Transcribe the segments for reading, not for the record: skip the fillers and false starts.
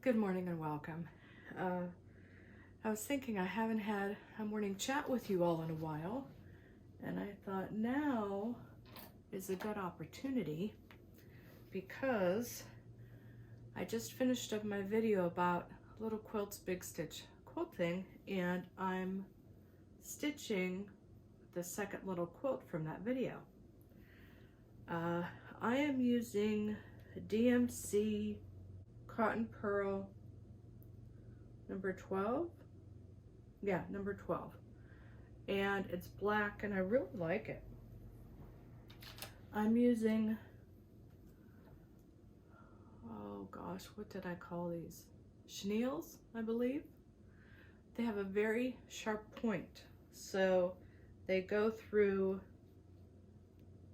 Good morning and welcome. I was thinking I haven't had a morning chat with you all in a while, and I thought now is a good opportunity because I just finished up my video about Little Quilt's Big Stitch Quilting, and I'm stitching the second little quilt from that video. I am using DMC Cotton Pearl number 12. Yeah, number 12. And it's black and I really like it. I'm using, oh gosh, what did I call these? Chenilles, I believe. They have a very sharp point. So they go through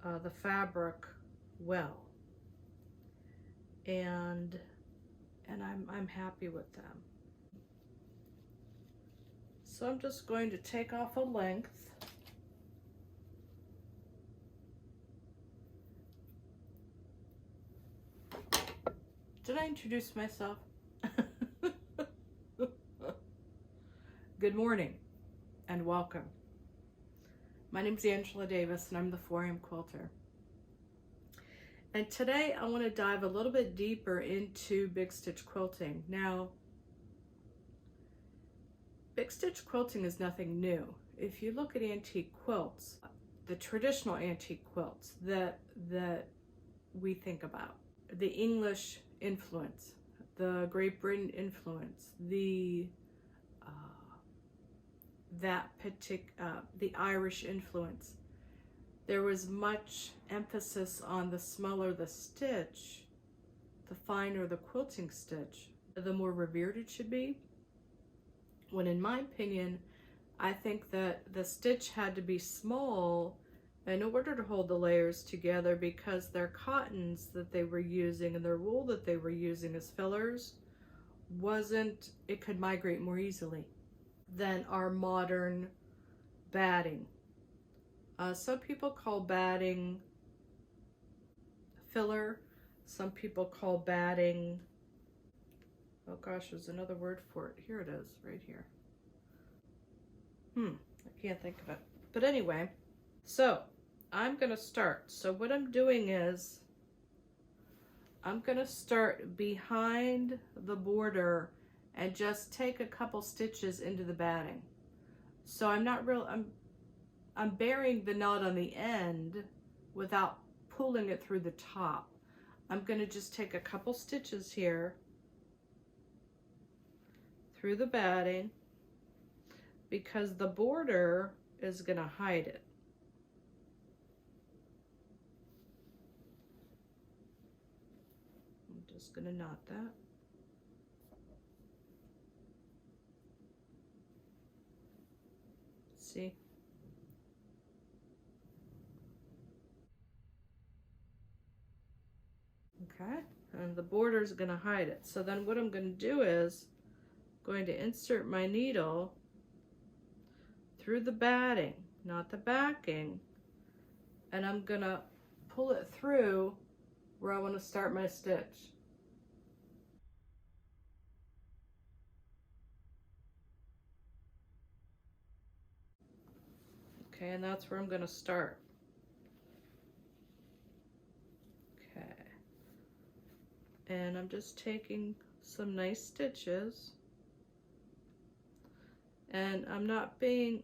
the fabric well. And I'm happy with them. So I'm just going to take off a length. Did I introduce myself? Good morning and welcome. My name is Angela Davis and I'm the 4am quilter. And today I want to dive a little bit deeper into Big Stitch quilting. Now, Big Stitch quilting is nothing new. If you look at antique quilts, the traditional antique quilts that we think about, the English influence, the Great Britain influence, the Irish influence, there was much emphasis on the smaller the stitch, the finer the quilting stitch, the more revered it should be. When in my opinion, I think that the stitch had to be small in order to hold the layers together, because their cottons that they were using and their wool that they were using as fillers it could migrate more easily than our modern batting. Some people call batting filler. Some people call batting, oh gosh, there's another word for it. Here it is, right here. I can't think of it. But anyway, so I'm gonna start. So what I'm doing is I'm gonna start behind the border and just take a couple stitches into the batting. So I'm burying the knot on the end without pulling it through the top. I'm gonna just take a couple stitches here through the batting because the border is gonna hide it. I'm just gonna knot that. See? Okay, and the border is going to hide it. So then what I'm going to do is going to insert my needle through the batting, not the backing, and I'm going to pull it through where I want to start my stitch. Okay, and that's where I'm going to start. And I'm just taking some nice stitches, and I'm not being,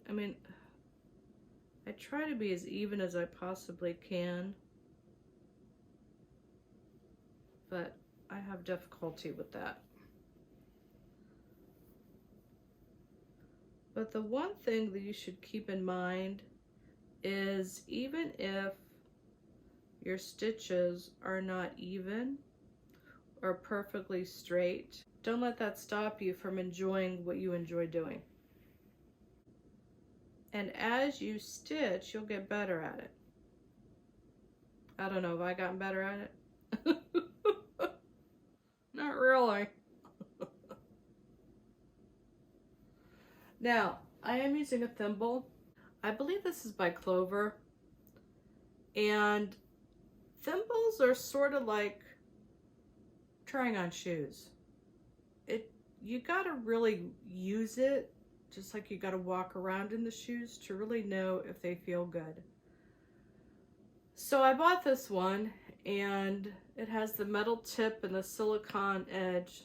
I try to be as even as I possibly can, but I have difficulty with that. But the one thing that you should keep in mind is even if your stitches are not even or perfectly straight, don't let that stop you from enjoying what you enjoy doing. And as you stitch, you'll get better at it. I don't know, have I gotten better at it? Not really. Now, I am using a thimble. I believe this is by Clover. And thimbles are sort of like trying on shoes. you got to really use it, just like you got to walk around in the shoes to really know if they feel good. So I bought this one, and it has the metal tip and the silicone edge,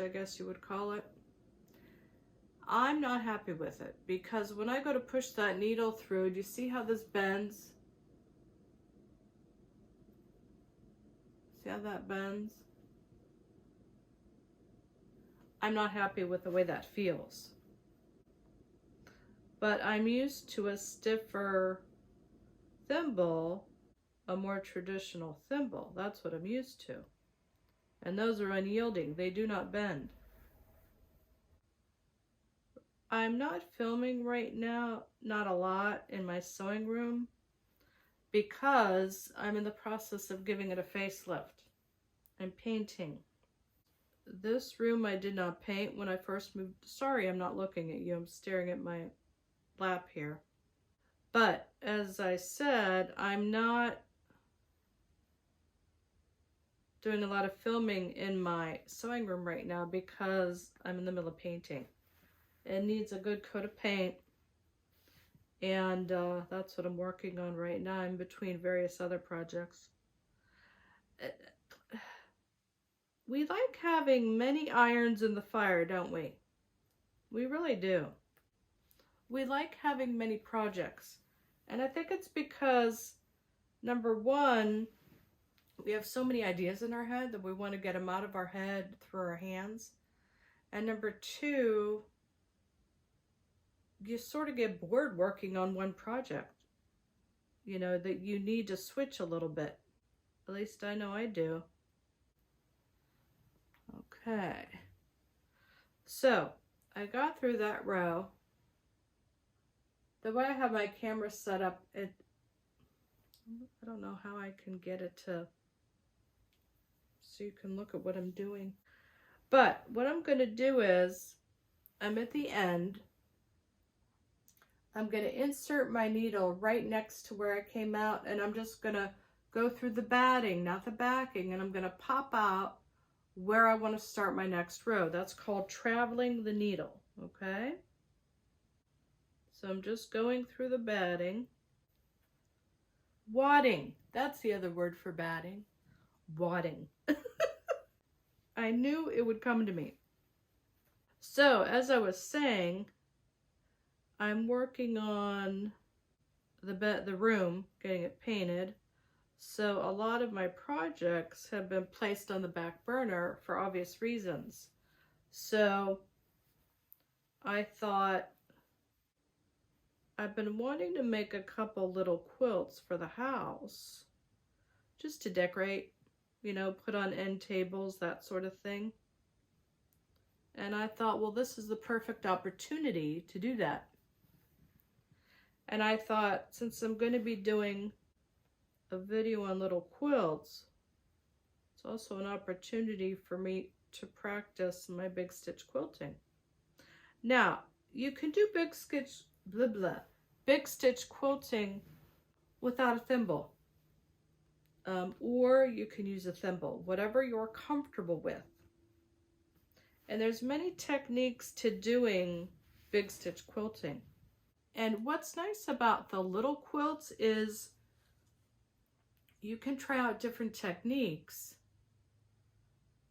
I guess you would call it. I'm not happy with it because when I go to push that needle through, do you see how this bends? See how that bends? I'm not happy with the way that feels. But I'm used to a stiffer thimble, a more traditional thimble. That's what I'm used to. And those are unyielding. They do not bend. I'm not filming right now, not a lot, in my sewing room because I'm in the process of giving it a facelift. I'm painting. This room I did not paint when I first moved. Sorry, I'm not looking at you. I'm staring at my lap here. But as I said, I'm not doing a lot of filming in my sewing room right now because I'm in the middle of painting. It needs a good coat of paint, and that's what I'm working on right now. I'm between various other projects. We like having many irons in the fire, don't we? We really do. We like having many projects. And I think it's because, number one, we have so many ideas in our head that we want to get them out of our head through our hands. And number two, you sort of get bored working on one project. You know, that you need to switch a little bit. At least I know I do. Okay. So, I got through that row. The way I have my camera set up, I don't know how I can get it to, so you can look at what I'm doing. But what I'm going to do is, I'm at the end. I'm going to insert my needle right next to where I came out, and I'm just going to go through the batting, not the backing, and I'm going to pop out where I want to start my next row. That's called traveling the needle, okay? So I'm just going through the batting. Wadding, that's the other word for batting. Wadding. I knew it would come to me. So, as I was saying, I'm working on the room, getting it painted. So a lot of my projects have been placed on the back burner for obvious reasons. So I thought, I've been wanting to make a couple little quilts for the house, just to decorate, you know, put on end tables, that sort of thing. And I thought, well, this is the perfect opportunity to do that. And I thought, since I'm going to be doing a video on little quilts, it's also an opportunity for me to practice my big stitch quilting. Now, you can do big stitch quilting without a thimble, or you can use a thimble, whatever you're comfortable with. And there's many techniques to doing big stitch quilting. And what's nice about the little quilts is you can try out different techniques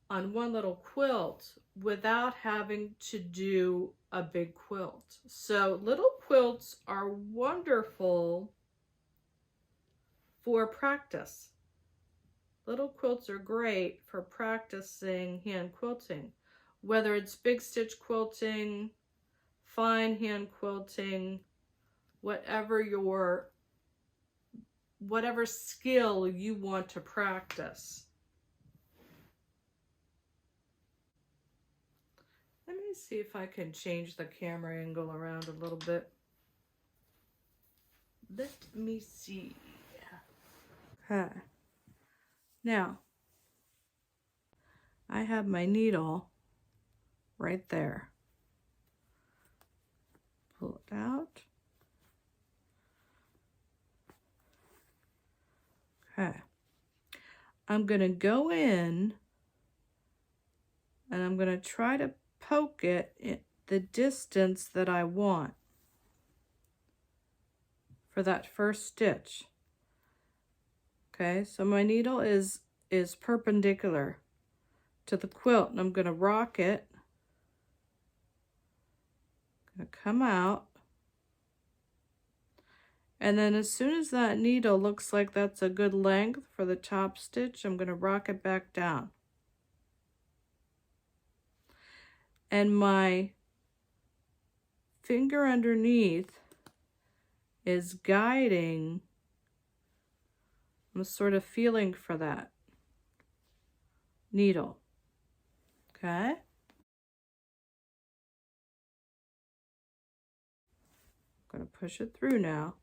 on one little quilt without having to do a big quilt. So little quilts are wonderful for practice. Little quilts are great for practicing hand quilting, whether it's big stitch quilting, fine hand quilting, whatever skill you want to practice. Let me see if I can change the camera angle around a little bit. Let me see. Okay. Now, I have my needle right there. Pull it out. Okay. I'm going to go in and I'm going to try to poke it the distance that I want for that first stitch. Okay, so my needle is perpendicular to the quilt, and I'm going to rock it. Going to come out. And then as soon as that needle looks like that's a good length for the top stitch, I'm going to rock it back down. And my finger underneath is guiding. I'm sort of feeling for that needle. Okay? I'm going to push it through now.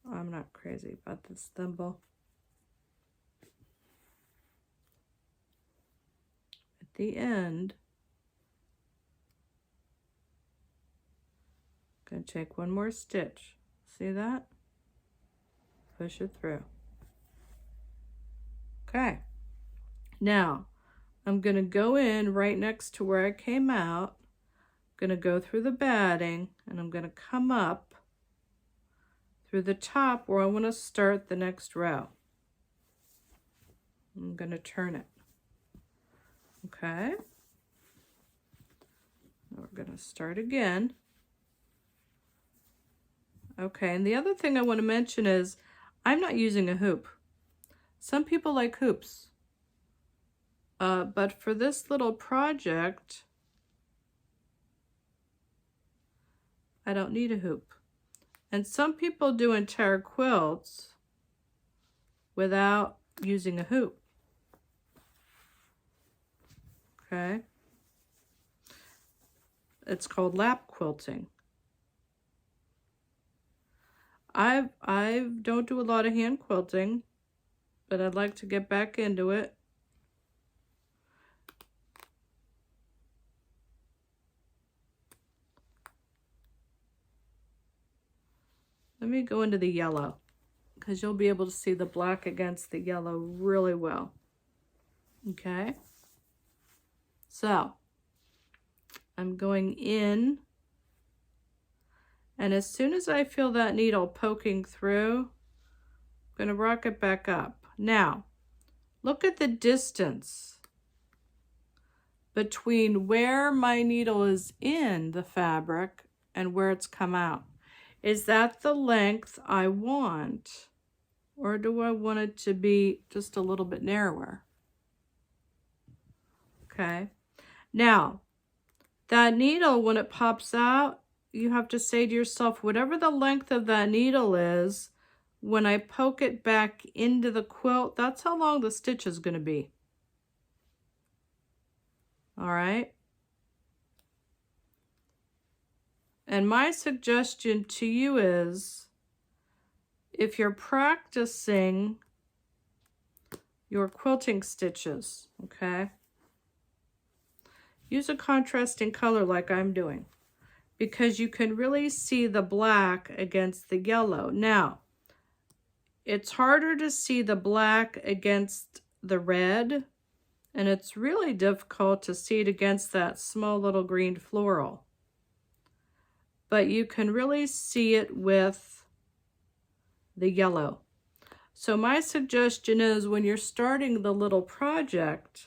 I'm not crazy about this thimble. At the end, I'm going to take one more stitch. See that? Push it through. Okay. Now, I'm going to go in right next to where I came out. I'm going to go through the batting, and I'm going to come up through the top where I want to start the next row. I'm going to turn it. Okay. Now we're going to start again. Okay, and the other thing I want to mention is I'm not using a hoop. Some people like hoops. But for this little project, I don't need a hoop. And some people do entire quilts without using a hoop. Okay? It's called lap quilting. I don't do a lot of hand quilting, but I'd like to get back into it. Let me go into the yellow, because you'll be able to see the black against the yellow really well. Okay? So, I'm going in, and as soon as I feel that needle poking through, I'm going to rock it back up. Now, look at the distance between where my needle is in the fabric and where it's come out. Is that the length I want, or do I want it to be just a little bit narrower? Okay. Now, that needle, when it pops out, you have to say to yourself, whatever the length of that needle is, when I poke it back into the quilt, that's how long the stitch is going to be. All right? And my suggestion to you is, if you're practicing your quilting stitches, okay, use a contrasting color like I'm doing, because you can really see the black against the yellow. Now, it's harder to see the black against the red, and it's really difficult to see it against that small little green floral. But you can really see it with the yellow. So my suggestion is, when you're starting the little project,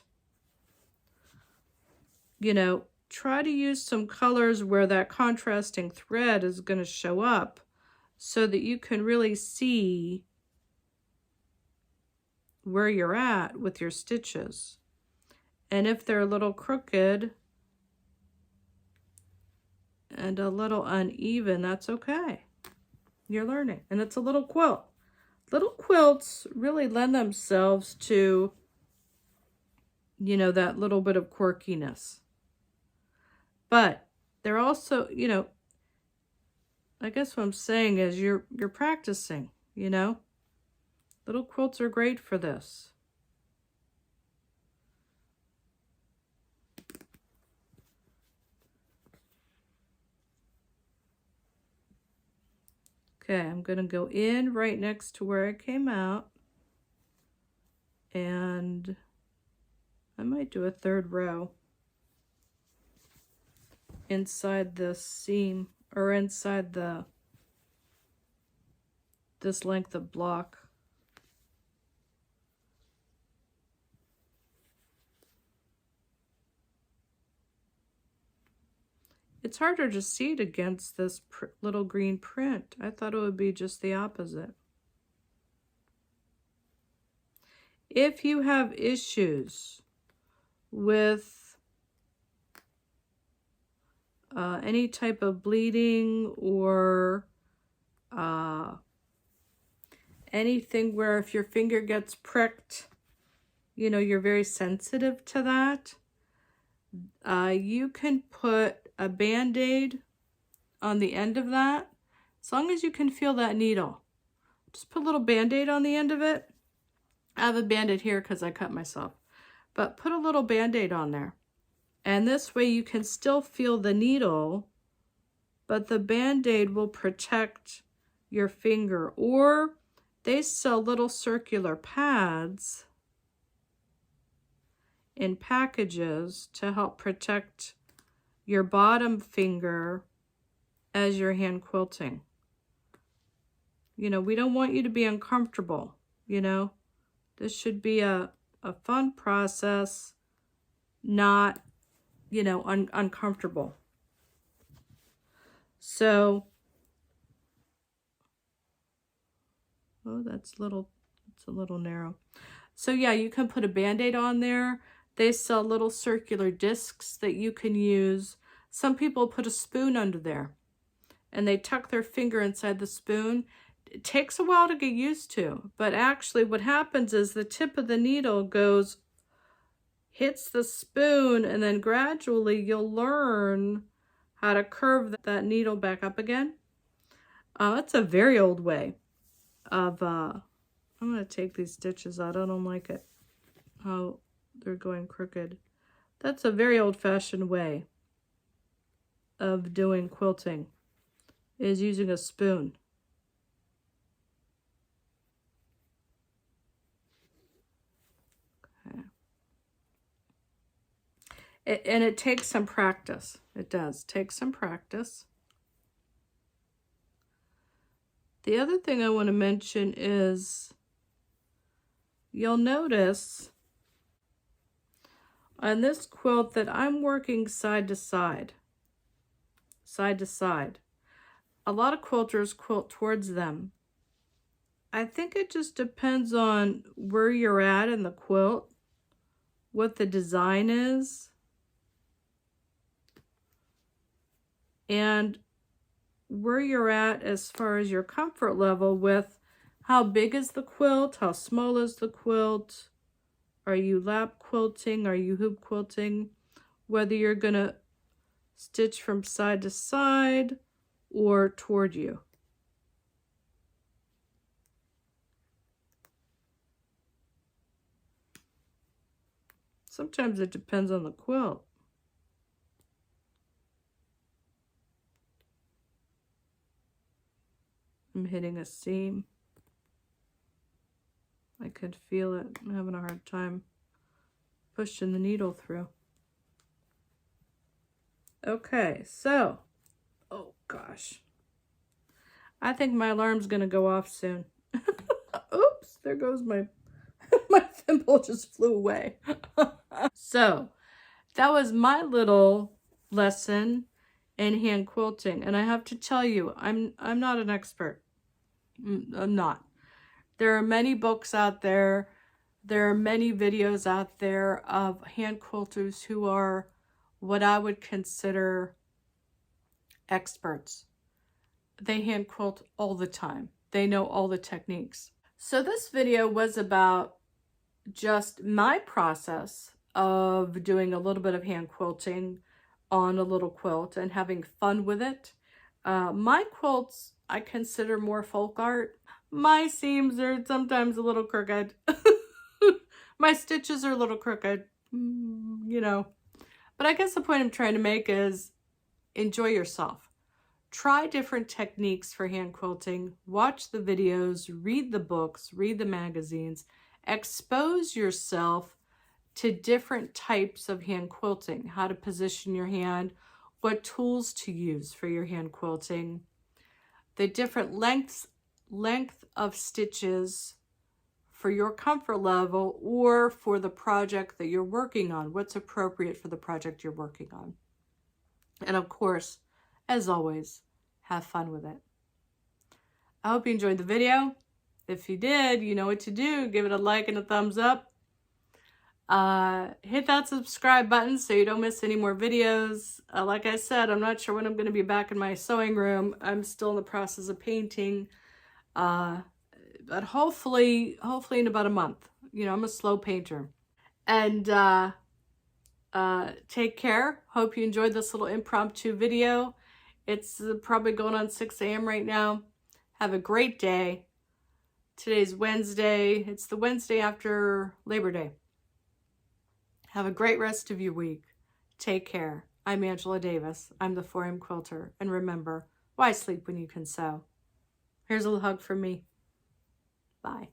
you know, try to use some colors where that contrasting thread is going to show up, so that you can really see where you're at with your stitches. And if they're a little crooked and a little uneven, that's okay. You're learning. And it's a little quilt. Little quilts really lend themselves to, you know, that little bit of quirkiness. But they're also, you know, I guess what I'm saying is you're practicing, you know. Little quilts are great for this. Okay, I'm going to go in right next to where I came out, and I might do a third row inside this seam, or inside this length of block. It's harder to see it against this little green print. I thought it would be just the opposite. If you have issues with any type of bleeding or anything where if your finger gets pricked, you know, you're very sensitive to that, you can put a Band-Aid on the end of that, as long as you can feel that needle. Just put a little Band-Aid on the end of it. I have a Band-Aid here because I cut myself, but put a little Band-Aid on there. And this way you can still feel the needle, but the Band-Aid will protect your finger. Or they sell little circular pads in packages to help protect your bottom finger as you're hand quilting. You know, we don't want you to be uncomfortable, you know. This should be a fun process, not, you know, uncomfortable. So, oh, it's a little narrow. So yeah, you can put a Band-Aid on there. They sell little circular discs that you can use. Some people put a spoon under there and they tuck their finger inside the spoon. It takes a while to get used to, but actually what happens is the tip of the needle hits the spoon, and then gradually you'll learn how to curve that needle back up again. It's a very old way of, I'm going to take these stitches out. I don't like it, how they're going crooked. That's a very old-fashioned way of doing quilting, is using a spoon. And it takes some practice. It does take some practice. The other thing I want to mention is you'll notice on this quilt that I'm working side to side. A lot of quilters quilt towards them. I think it just depends on where you're at in the quilt, what the design is, and where you're at as far as your comfort level with how big is the quilt, how small is the quilt, are you lap quilting, are you hoop quilting, whether you're gonna stitch from side to side or toward you. Sometimes it depends on the quilt. I'm hitting a seam. I could feel it. I'm having a hard time pushing the needle through. Okay, so, oh gosh. I think my alarm's gonna go off soon. Oops, there goes my thimble just flew away. So, that was my little lesson in hand quilting, and I have to tell you, I'm not an expert. I'm not. There are many books out there. There are many videos out there of hand quilters who are what I would consider experts. They hand quilt all the time. They know all the techniques. So this video was about just my process of doing a little bit of hand quilting on a little quilt and having fun with it. My quilts I consider more folk art. My seams are sometimes a little crooked. My stitches are a little crooked, you know. But I guess the point I'm trying to make is enjoy yourself. Try different techniques for hand quilting. Watch the videos, read the books, read the magazines. Expose yourself to different types of hand quilting, how to position your hand, what tools to use for your hand quilting, the different length of stitches for your comfort level or for the project that you're working on, what's appropriate for the project you're working on. And of course, as always, have fun with it. I hope you enjoyed the video. If you did, you know what to do. Give it a like and a thumbs up. Hit that subscribe button so you don't miss any more videos. Like I said, I'm not sure when I'm going to be back in my sewing room. I'm still in the process of painting. But hopefully in about a month. You know, I'm a slow painter. And take care. Hope you enjoyed this little impromptu video. It's probably going on 6 a.m. right now. Have a great day. Today's Wednesday. It's the Wednesday after Labor Day. Have a great rest of your week. Take care. I'm Angela Davis. I'm the 4am Quilter. And remember, why sleep when you can sew? Here's a little hug from me. Bye.